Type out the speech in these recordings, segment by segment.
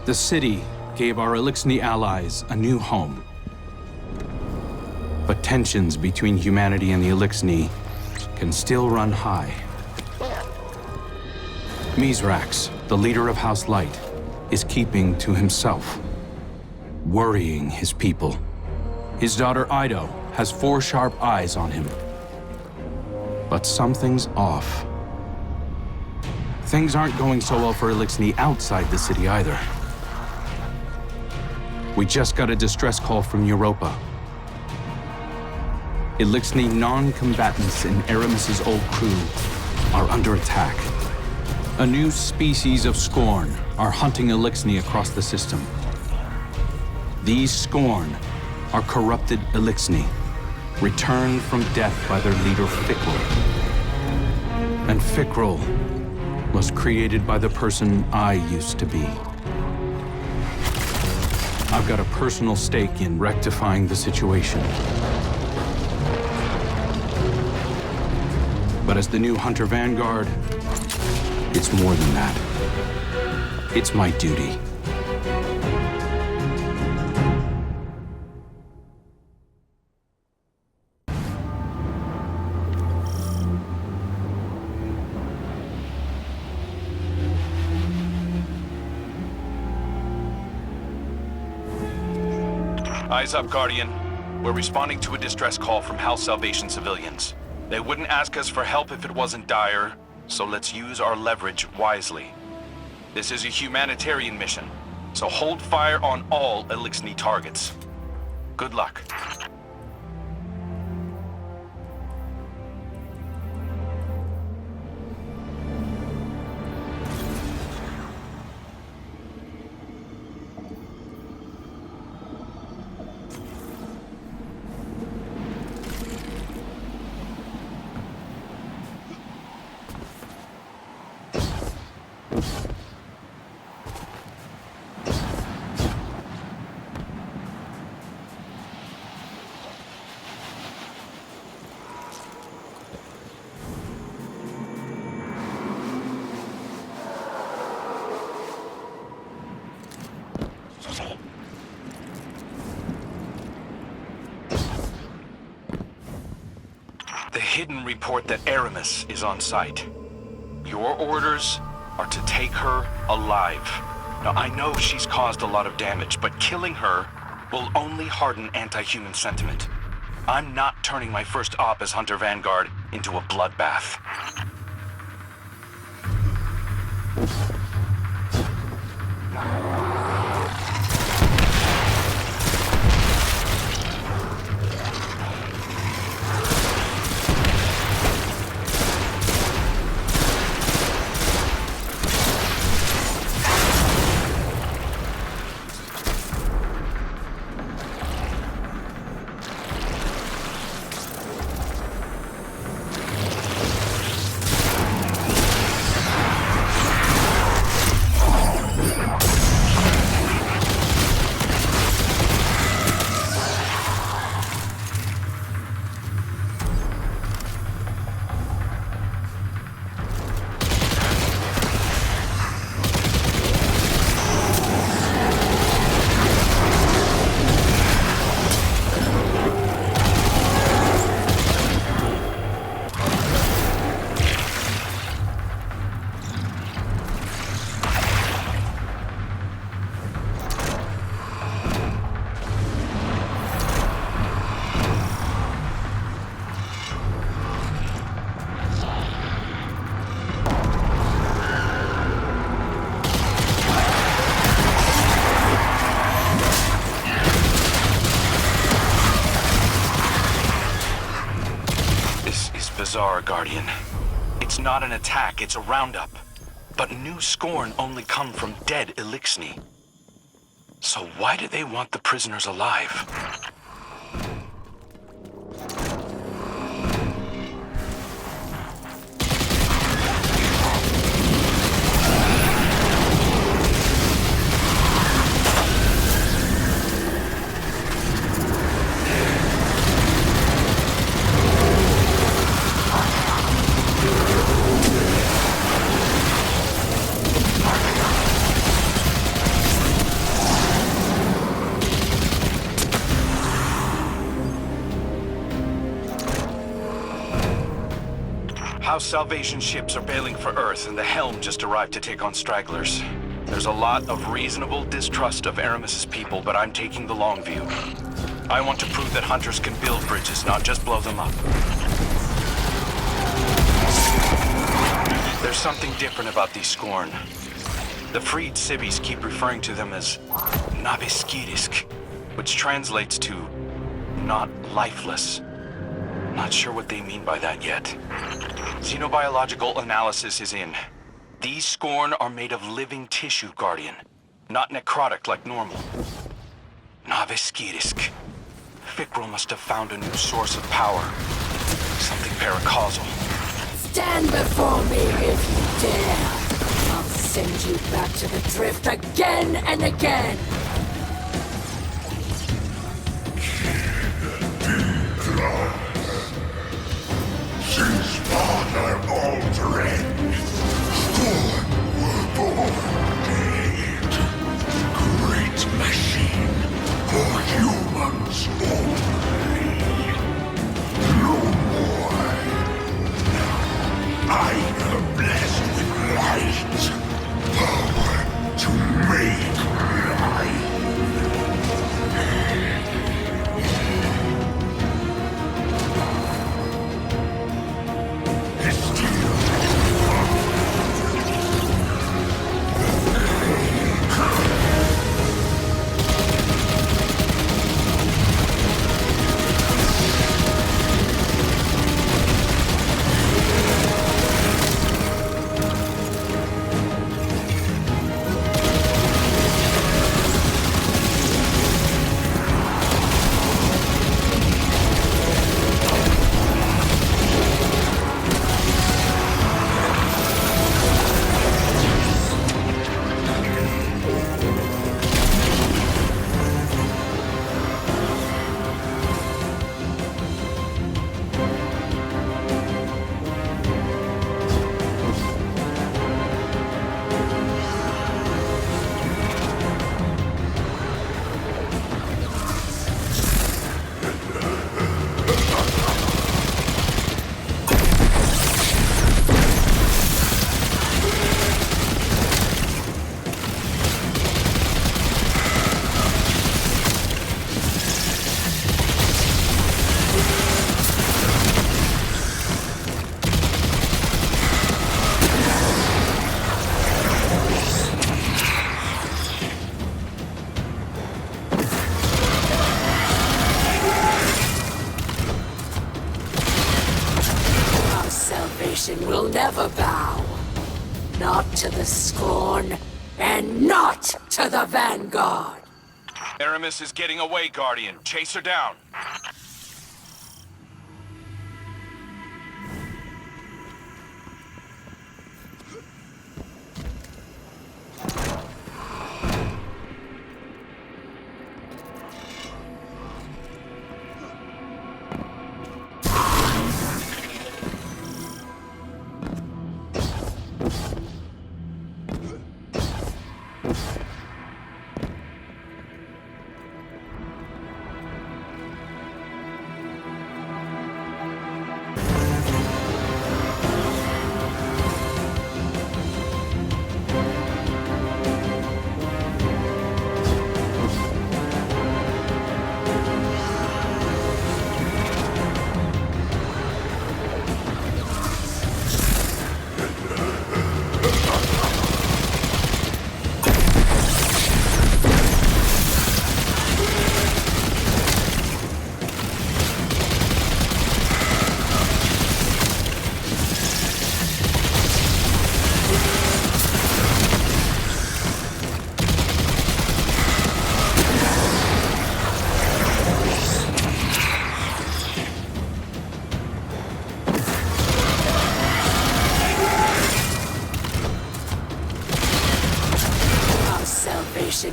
The city gave our Elixni allies a new home. But tensions between humanity and the Elixni can still run high. Mizrax, the leader of House Light, is keeping to himself, worrying his people. His daughter Ido has 4 sharp eyes on him. But something's off. Things aren't going so well for Elixni outside the city either. We just got a distress call from Europa. Elixni non-combatants in Aramis's old crew are under attack. A new species of Scorn are hunting Elixni across the system. These Scorn are corrupted Elixni, returned from death by their leader Fikrul. And Fikrul was created by the person I used to be. I've got a personal stake in rectifying the situation. But as the new Hunter Vanguard, it's more than that. It's my duty. Eyes up, Guardian. We're responding to a distress call from House Salvation civilians. They wouldn't ask us for help if it wasn't dire, so let's use our leverage wisely. This is a humanitarian mission, so hold fire on all Elixni targets. Good luck. The hidden report that Aramis is on site. Your orders are to take her alive. Now, I know she's caused a lot of damage, but killing her will only harden anti-human sentiment. I'm not turning my first op as Hunter Vanguard into a bloodbath. Bizarre, Guardian. It's not an attack, it's a roundup. But new Scorn only come from dead Elixni. So why do they want the prisoners alive? House salvation ships are bailing for Earth, and the Helm just arrived to take on stragglers. There's a lot of reasonable distrust of Aramis's people, but I'm taking the long view. I want to prove that hunters can build bridges, not just blow them up. There's something different about these Scorn. The freed civvies keep referring to them as Naviskirisk, which translates to not lifeless. Not sure what they mean by that yet. Xenobiological analysis is in. These Scorn are made of living tissue, Guardian. Not necrotic like normal. Naviskirisk. Fikrul must have found a new source of power. Something paracausal. Stand before me if you dare. I'll send you back to the drift again and again. Since Father Aldrin, Scorn were born dead. Great machine for humans only. No more. I am blessed with light. Power to make light. Will never bow. Not to the Scorn, and not to the Vanguard. Aramis is getting away, Guardian. Chase her down.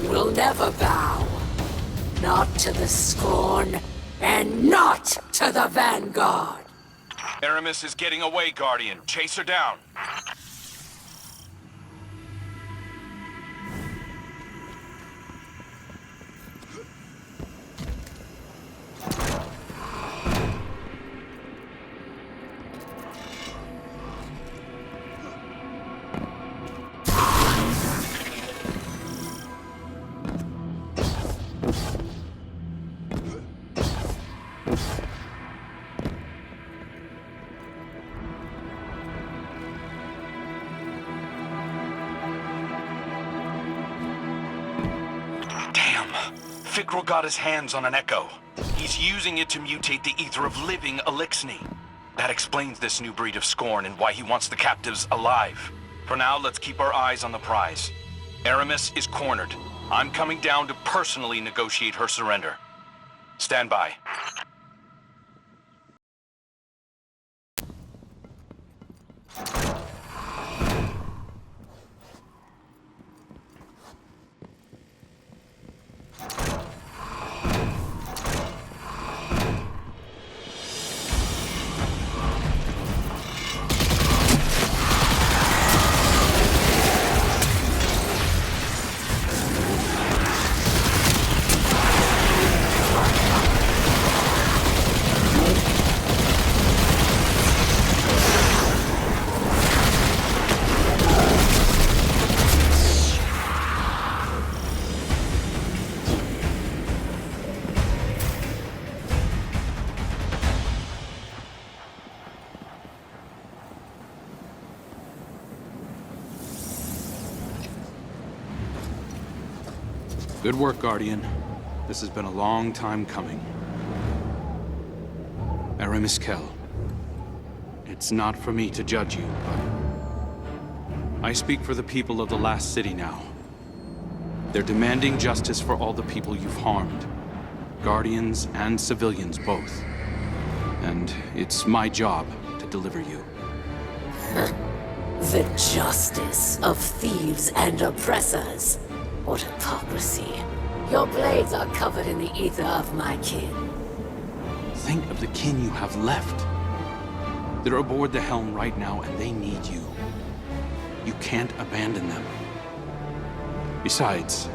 Will never bow. Not to the Scorn, and not to the Vanguard. Aramis is getting away, Guardian. Chase her down. Fikrul got his hands on an echo. He's using it to mutate the ether of living Elixni. That explains this new breed of Scorn and why he wants the captives alive. For now, let's keep our eyes on the prize. Aramis is cornered. I'm coming down to personally negotiate her surrender. Stand by. Good work, Guardian. This has been a long time coming. Aramis Kell. It's not for me to judge you, but I speak for the people of the last city now. They're demanding justice for all the people you've harmed. Guardians and civilians both. And it's my job to deliver you. The justice of thieves and oppressors. What hypocrisy. Your blades are covered in the ether of my kin. Think of the kin you have left. They're aboard the helm right now, and they need you. You can't abandon them. Besides,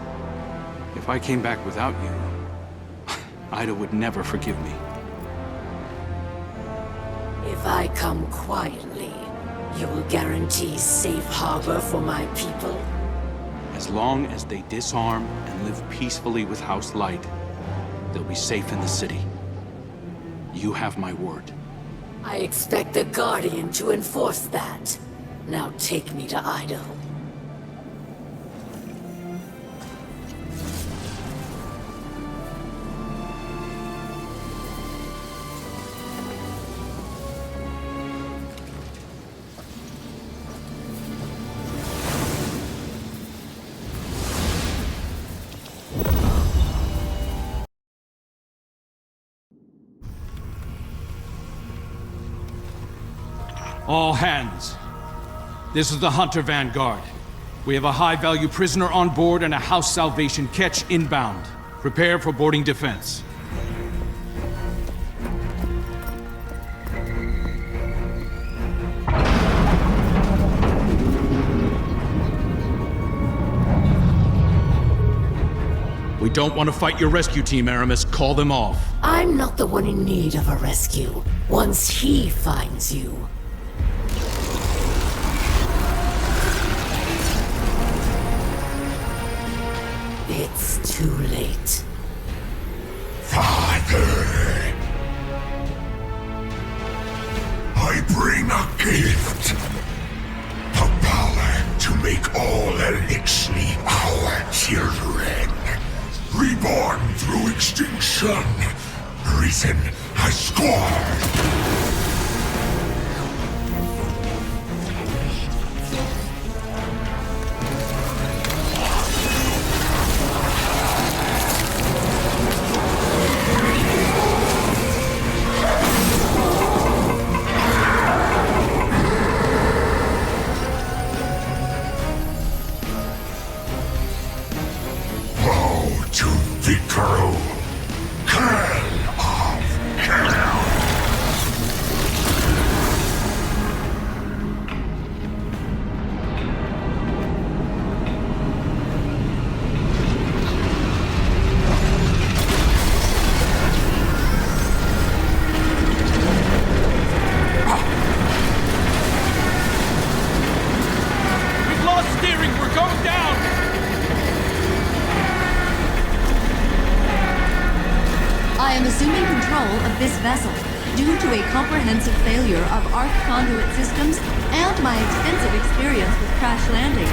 if I came back without you, Ida would never forgive me. If I come quietly, you will guarantee safe harbor for my people? As long as they disarm and live peacefully with House Light, they'll be safe in the city. You have my word. I expect the Guardian to enforce that. Now take me to Idaho. All hands. This is the Hunter Vanguard. We have a high-value prisoner on board and a House Salvation catch inbound. Prepare for boarding defense. We don't want to fight your rescue team, Aramis. Call them off. I'm not the one in need of a rescue. Once he finds you. It's too late. Father, I bring a gift. The power to make all Elixni our children. Reborn through extinction. Risen as Scorn. This vessel, due to a comprehensive failure of Arc conduit systems and my extensive experience with crash landings.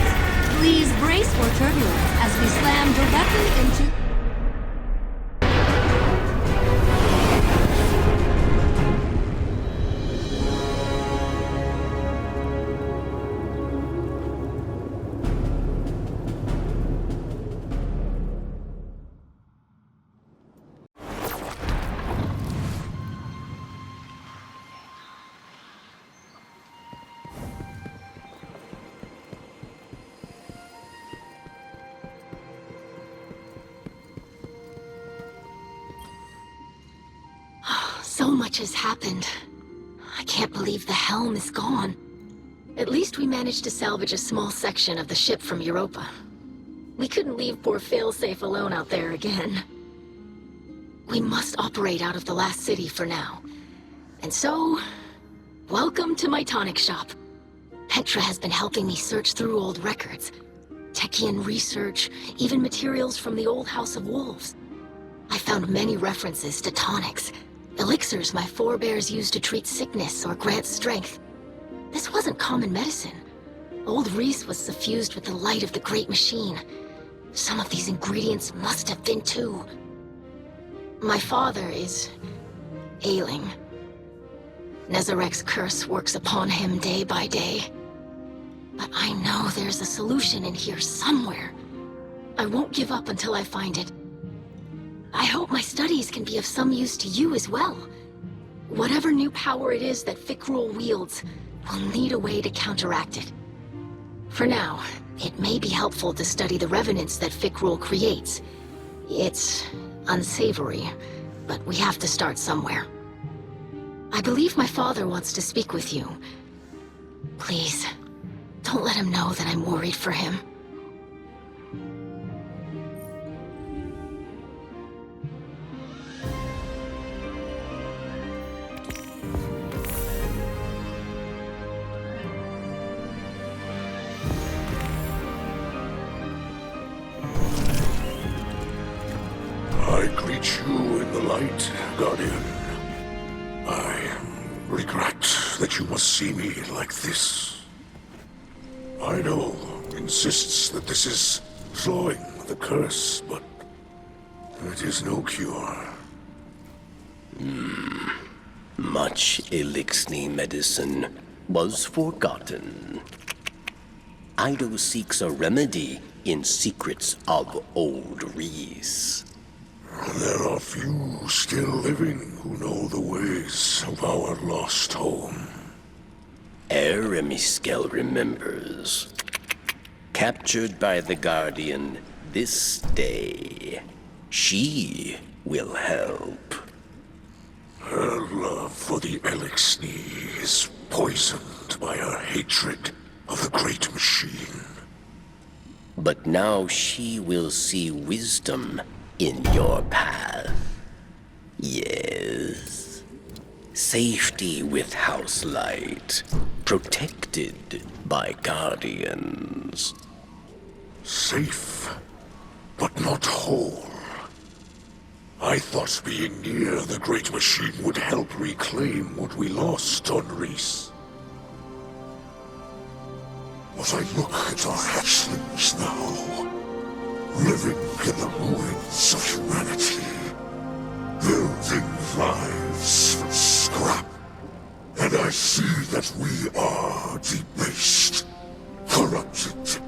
Please brace for turbulence as we slam directly into... much has happened. I can't believe the helm is gone. At least we managed to salvage a small section of the ship from Europa. We couldn't leave poor Failsafe alone out there again. We must operate out of the last city for now. And so, welcome to my tonic shop. Petra has been helping me search through old records. Techian research, even materials from the old House of Wolves. I found many references to tonics, elixirs my forebears used to treat sickness or grant strength. This wasn't common medicine. Old Reese was suffused with the light of the Great Machine. Some of these ingredients must have been too. My father is ailing. Nezarek's curse works upon him day by day. But I know there's a solution in here somewhere. I won't give up until I find it. I hope my studies can be of some use to you as well. Whatever new power it is that Fikrul wields, we'll need a way to counteract it. For now, it may be helpful to study the revenants that Fikrul creates. It's unsavory, but we have to start somewhere. I believe my father wants to speak with you. Please, don't let him know that I'm worried for him. I greet you in the light, Guardian. I regret that you must see me like this. Ido insists that this is slowing the curse, but it is no cure. Much Elixni medicine was forgotten. Ido seeks a remedy in secrets of old Reese. There are few still living who know the ways of our lost home. Eremiskel remembers. Captured by the Guardian this day, she will help. Her love for the Elixni is poisoned by her hatred of the Great Machine. But now she will see wisdom in your path. Yes. Safety with house light, protected by guardians. Safe, but not whole. I thought being near the Great Machine would help reclaim what we lost on Reese. But I look at our hatchlings now, living in the ruins of humanity, building lives from scrap, and I see that we are debased, corrupted,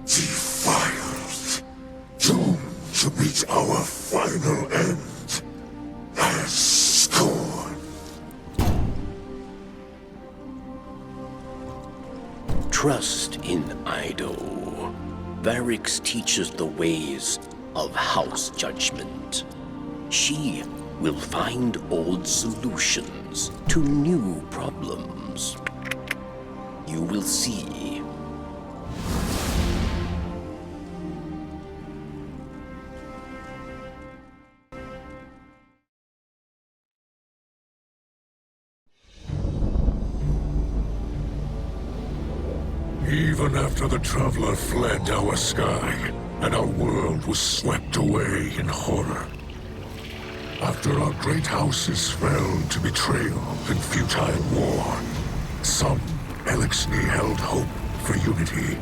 defiled, doomed to meet our final end as scorn. Trust in Ido. Varix teaches the ways of house judgment. She will find old solutions to new problems. You will see. Even after the Traveler fled our sky, and our world was swept away in horror. After our great houses fell to betrayal and futile war, some Elixni held hope for unity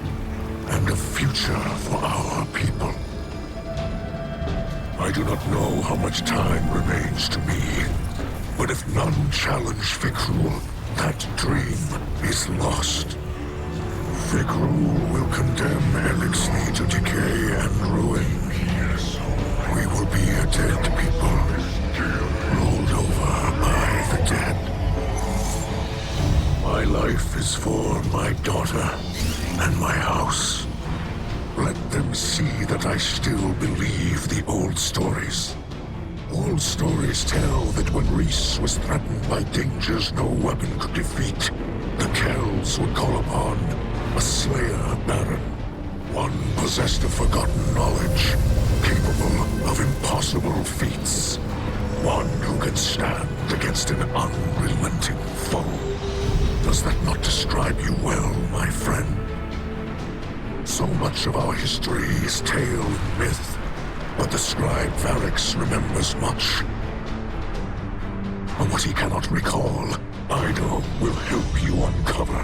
and a future for our people. I do not know how much time remains to me, but if none challenge Fikrul, that dream is lost. Fikrul will condemn Elixni to decay and ruin. We will be a dead people, rolled over by the dead. My life is for my daughter and my house. Let them see that I still believe the old stories. Old stories tell that when Reese was threatened by dangers no weapon could defeat, the Kells would call upon a Slayer Baron. One possessed of forgotten knowledge, capable of impossible feats. One who can stand against an unrelenting foe. Does that not describe you well, my friend? So much of our history is tale and myth, but the scribe Varix remembers much. And what he cannot recall, Ido will help you uncover.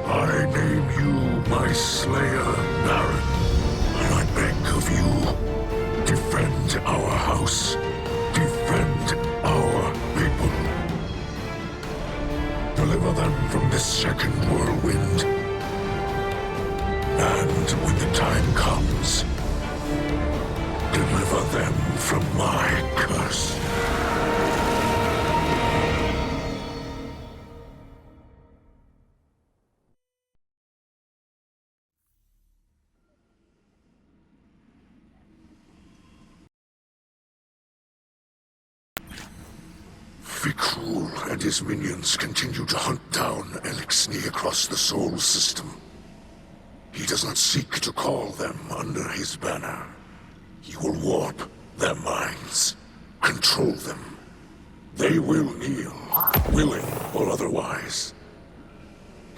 I name you my Slayer Baron, and I beg of you, defend our house, defend our people. Deliver them from this second whirlwind. And when the time comes, deliver them from my curse. Fikrul and his minions continue to hunt down Elixni across the Sol system. He does not seek to call them under his banner. He will warp their minds, control them. They will kneel, willing or otherwise.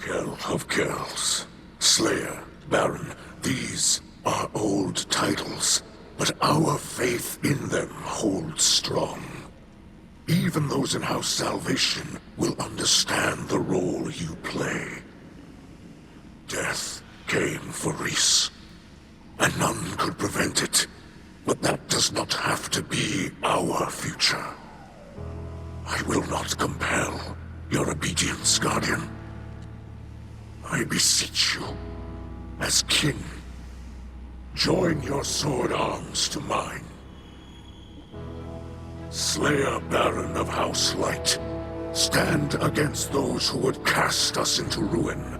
Kell of Kells, Slayer, Baron, these are old titles, but our faith in them holds strong. Even those in House Salvation will understand the role you play. Death came for Reese, and none could prevent it. But that does not have to be our future. I will not compel your obedience, Guardian. I beseech you, as kin, join your sword arms to mine. Slayer Baron of House Light, stand against those who would cast us into ruin.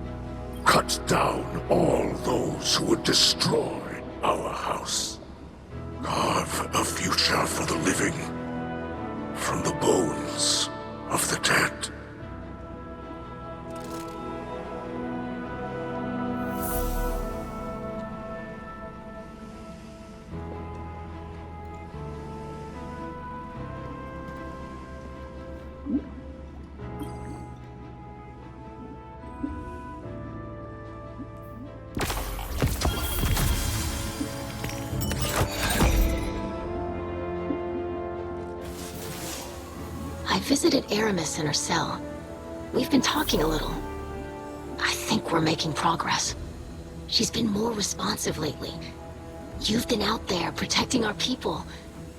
Cut down all those who would destroy our house. Carve a future for the living from the bones of the dead. I visited Aramis in her cell. We've been talking a little. I think we're making progress. She's been more responsive lately. You've been out there protecting our people.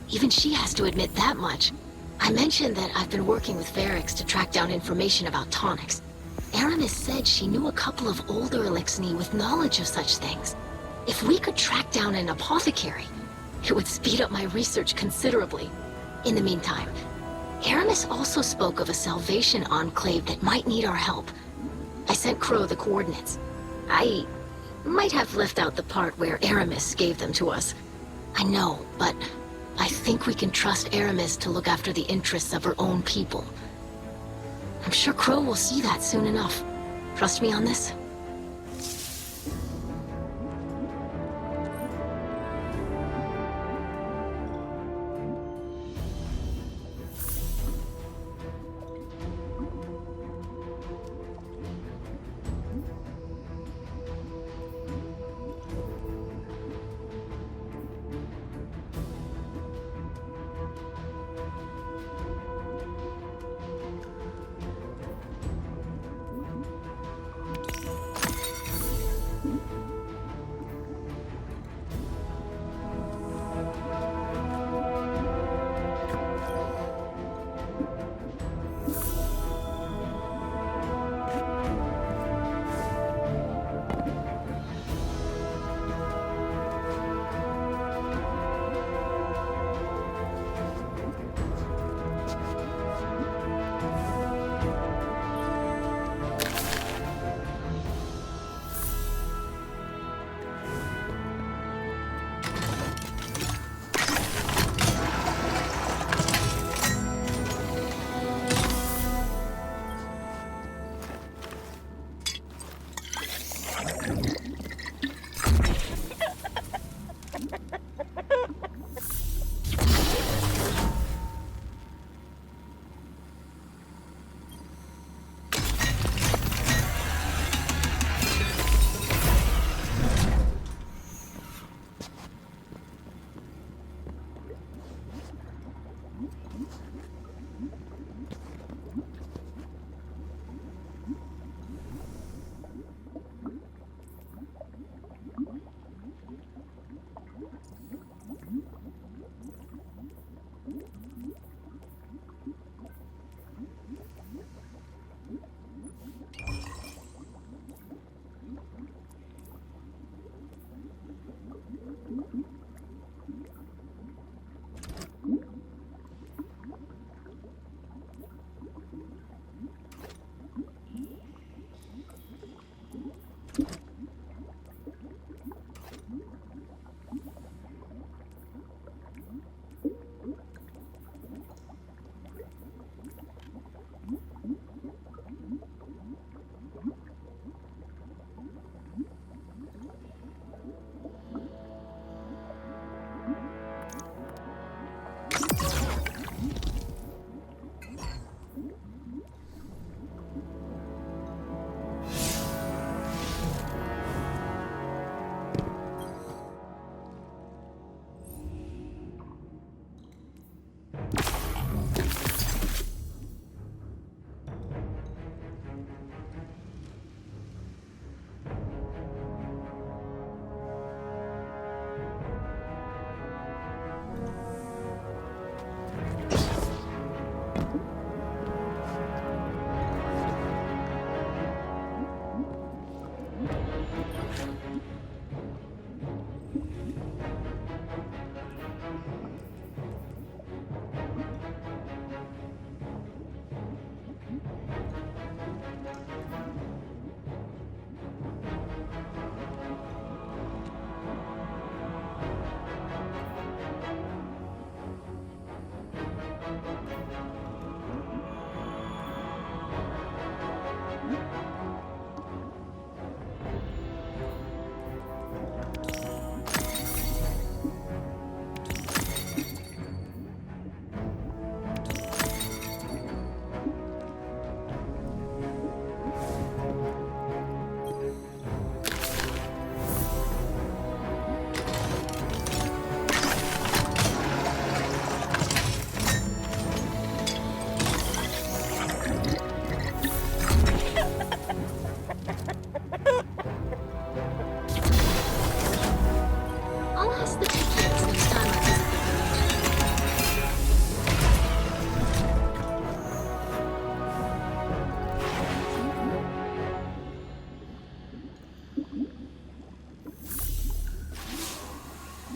Even she has to admit that much. I mentioned that I've been working with Varix to track down information about tonics. Aramis said she knew a couple of older Elixni with knowledge of such things. If we could track down an apothecary, it would speed up my research considerably. In the meantime, Aramis also spoke of a Salvation enclave that might need our help. I sent Crow the coordinates. I might have left out the part where Aramis gave them to us. I know, but I think we can trust Aramis to look after the interests of her own people. I'm sure Crow will see that soon enough. Trust me on this?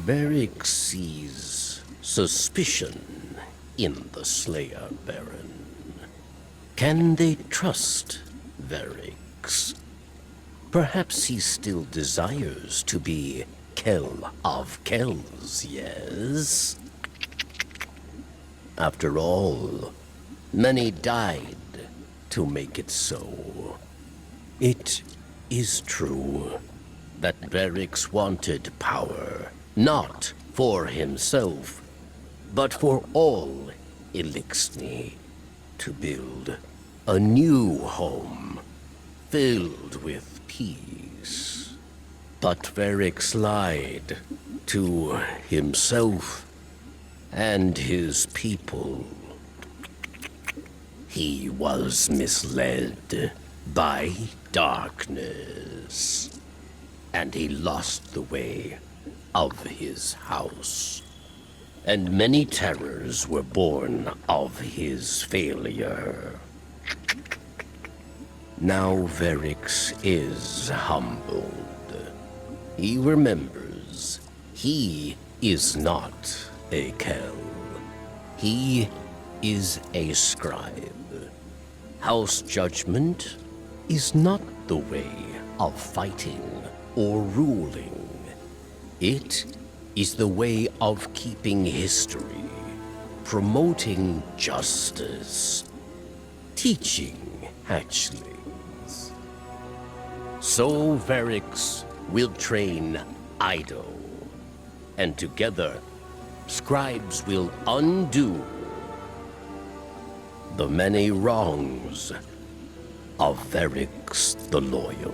Varric sees suspicion in the Slayer Baron. Can they trust Varric? Perhaps he still desires to be Kell of Kells, yes? After all, many died to make it so. It is true that Varric wanted power, not for himself, but for all Elixni, to build a new home filled with peace. But Varric lied to himself and his people. He was misled by darkness, and he lost the way of his house. And many terrors were born of his failure. Now Varric is humbled. He remembers he is not a Kell. He is a scribe. House judgment is not the way of fighting or ruling. It is the way of keeping history, promoting justice, teaching hatchlings. So Varric will train Ido, and together, scribes will undo the many wrongs of Varric the Loyal.